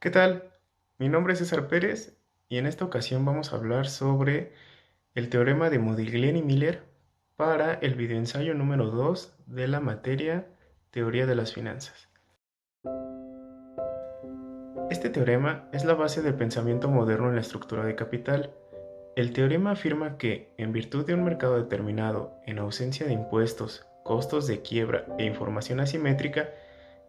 ¿Qué tal? Mi nombre es César Pérez y en esta ocasión vamos a hablar sobre el teorema de Modigliani-Miller para el videoensayo número 2 de la materia Teoría de las Finanzas. Este teorema es la base del pensamiento moderno en la estructura de capital. El teorema afirma que, en virtud de un mercado determinado, en ausencia de impuestos, costos de quiebra e información asimétrica,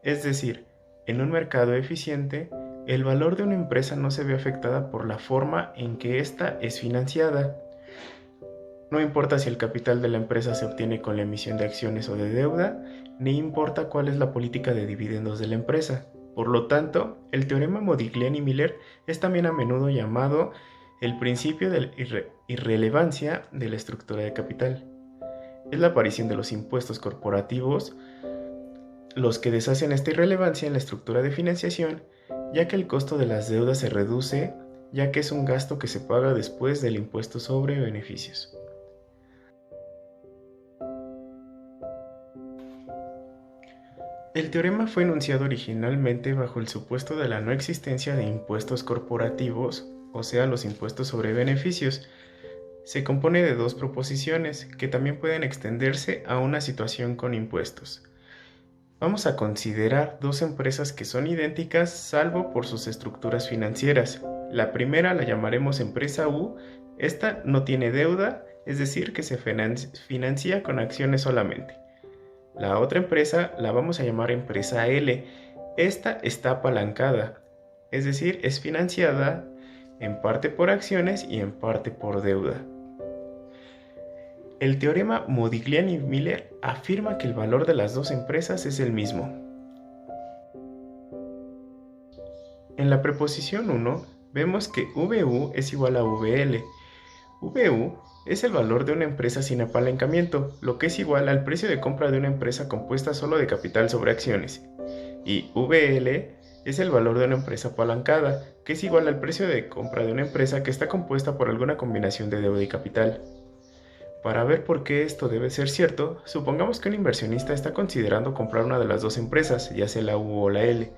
es decir, en un mercado eficiente, el valor de una empresa no se ve afectada por la forma en que ésta es financiada. No importa si el capital de la empresa se obtiene con la emisión de acciones o de deuda, ni importa cuál es la política de dividendos de la empresa. Por lo tanto, el teorema Modigliani-Miller es también a menudo llamado el principio de la irrelevancia de la estructura de capital. Es la aparición de los impuestos corporativos los que deshacen esta irrelevancia en la estructura de financiación, ya que el costo de las deudas se reduce, ya que es un gasto que se paga después del impuesto sobre beneficios. El teorema fue enunciado originalmente bajo el supuesto de la no existencia de impuestos corporativos, o sea, los impuestos sobre beneficios. Se compone de dos proposiciones que también pueden extenderse a una situación con impuestos. Vamos a considerar dos empresas que son idénticas salvo por sus estructuras financieras. La primera la llamaremos empresa U. Esta no tiene deuda, es decir, que se financia con acciones solamente. La otra empresa la vamos a llamar empresa L. Esta está apalancada, es decir, es financiada en parte por acciones y en parte por deuda. El teorema Modigliani-Miller afirma que el valor de las dos empresas es el mismo. En la preposición 1 vemos que VU es igual a VL. VU es el valor de una empresa sin apalancamiento, lo que es igual al precio de compra de una empresa compuesta solo de capital sobre acciones. Y VL es el valor de una empresa apalancada, que es igual al precio de compra de una empresa que está compuesta por alguna combinación de deuda y capital. Para ver por qué esto debe ser cierto, supongamos que un inversionista está considerando comprar una de las dos empresas, ya sea la U o la L.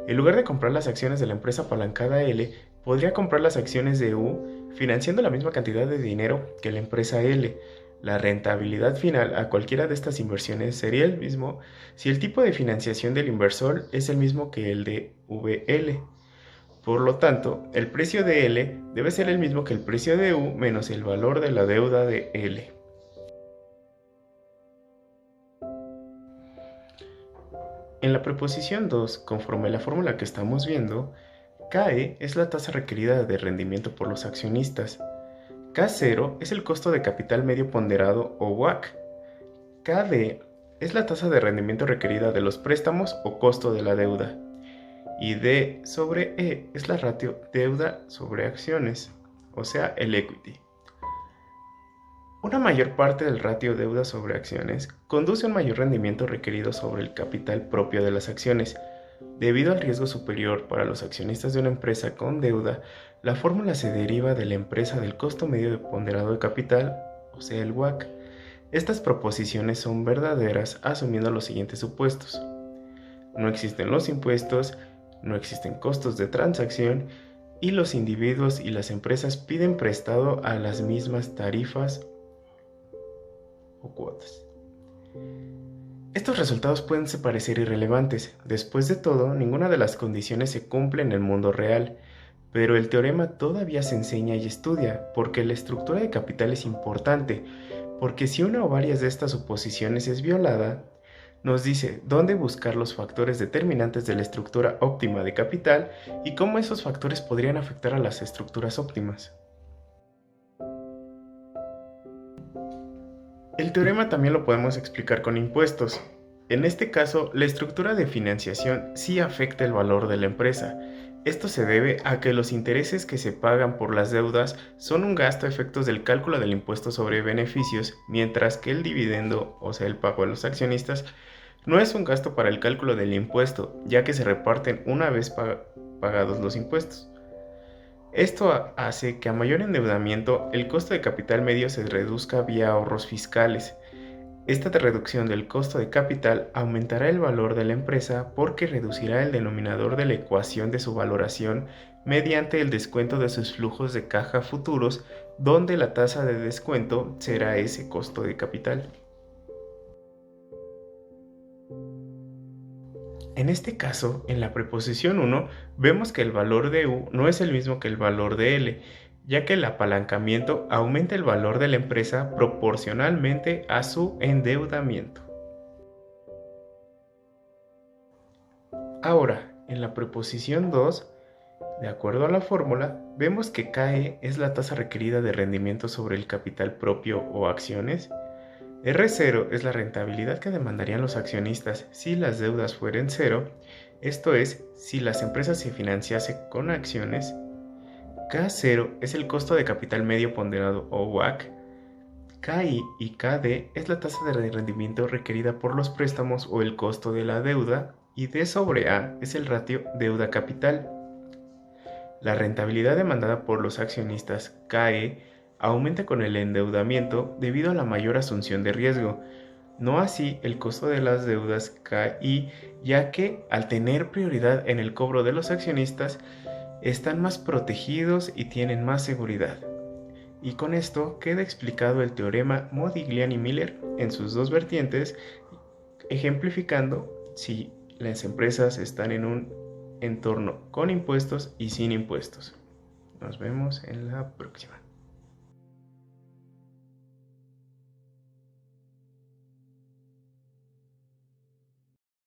En lugar de comprar las acciones de la empresa apalancada L, podría comprar las acciones de U financiando la misma cantidad de dinero que la empresa L. La rentabilidad final a cualquiera de estas inversiones sería el mismo si el tipo de financiación del inversor es el mismo que el de VL. Por lo tanto, el precio de L debe ser el mismo que el precio de U menos el valor de la deuda de L. En la preposición 2, conforme a la fórmula que estamos viendo, KE es la tasa requerida de rendimiento por los accionistas. K0 es el costo de capital medio ponderado o WACC. KD es la tasa de rendimiento requerida de los préstamos o costo de la deuda. Y D sobre E es la ratio deuda sobre acciones, o sea, el equity. Una mayor parte del ratio deuda sobre acciones conduce a un mayor rendimiento requerido sobre el capital propio de las acciones. Debido al riesgo superior para los accionistas de una empresa con deuda, la fórmula se deriva de la empresa del costo medio ponderado de capital, o sea, el WACC. Estas proposiciones son verdaderas asumiendo los siguientes supuestos. No existen los impuestos, no existen costos de transacción y los individuos y las empresas piden prestado a las mismas tarifas o cuotas. Estos resultados pueden parecer irrelevantes. Después de todo, ninguna de las condiciones se cumple en el mundo real, pero el teorema todavía se enseña y estudia, porque la estructura de capital es importante, porque si una o varias de estas suposiciones es violada, nos dice dónde buscar los factores determinantes de la estructura óptima de capital y cómo esos factores podrían afectar a las estructuras óptimas. El teorema también lo podemos explicar con impuestos. En este caso, la estructura de financiación sí afecta el valor de la empresa. Esto se debe a que los intereses que se pagan por las deudas son un gasto a efectos del cálculo del impuesto sobre beneficios, mientras que el dividendo, o sea, el pago a los accionistas, no es un gasto para el cálculo del impuesto, ya que se reparten una vez pagados los impuestos. Esto hace que a mayor endeudamiento el costo de capital medio se reduzca vía ahorros fiscales. Esta reducción del costo de capital aumentará el valor de la empresa porque reducirá el denominador de la ecuación de su valoración mediante el descuento de sus flujos de caja futuros, donde la tasa de descuento será ese costo de capital. En este caso, en la preposición 1, vemos que el valor de U no es el mismo que el valor de L, ya que el apalancamiento aumenta el valor de la empresa proporcionalmente a su endeudamiento. Ahora, en la preposición 2, de acuerdo a la fórmula, vemos que KE es la tasa requerida de rendimiento sobre el capital propio o acciones. R0 es la rentabilidad que demandarían los accionistas si las deudas fueran cero, esto es, si las empresas se financiasen con acciones. K0 es el costo de capital medio ponderado o WACC. KI y KD es la tasa de rendimiento requerida por los préstamos o el costo de la deuda, y D sobre A es el ratio deuda-capital. La rentabilidad demandada por los accionistas KE aumenta con el endeudamiento debido a la mayor asunción de riesgo, no así el costo de las deudas KI, ya que al tener prioridad en el cobro de los accionistas, están más protegidos y tienen más seguridad. Y con esto queda explicado el teorema Modigliani-Miller en sus dos vertientes, ejemplificando si las empresas están en un entorno con impuestos y sin impuestos. Nos vemos en la próxima.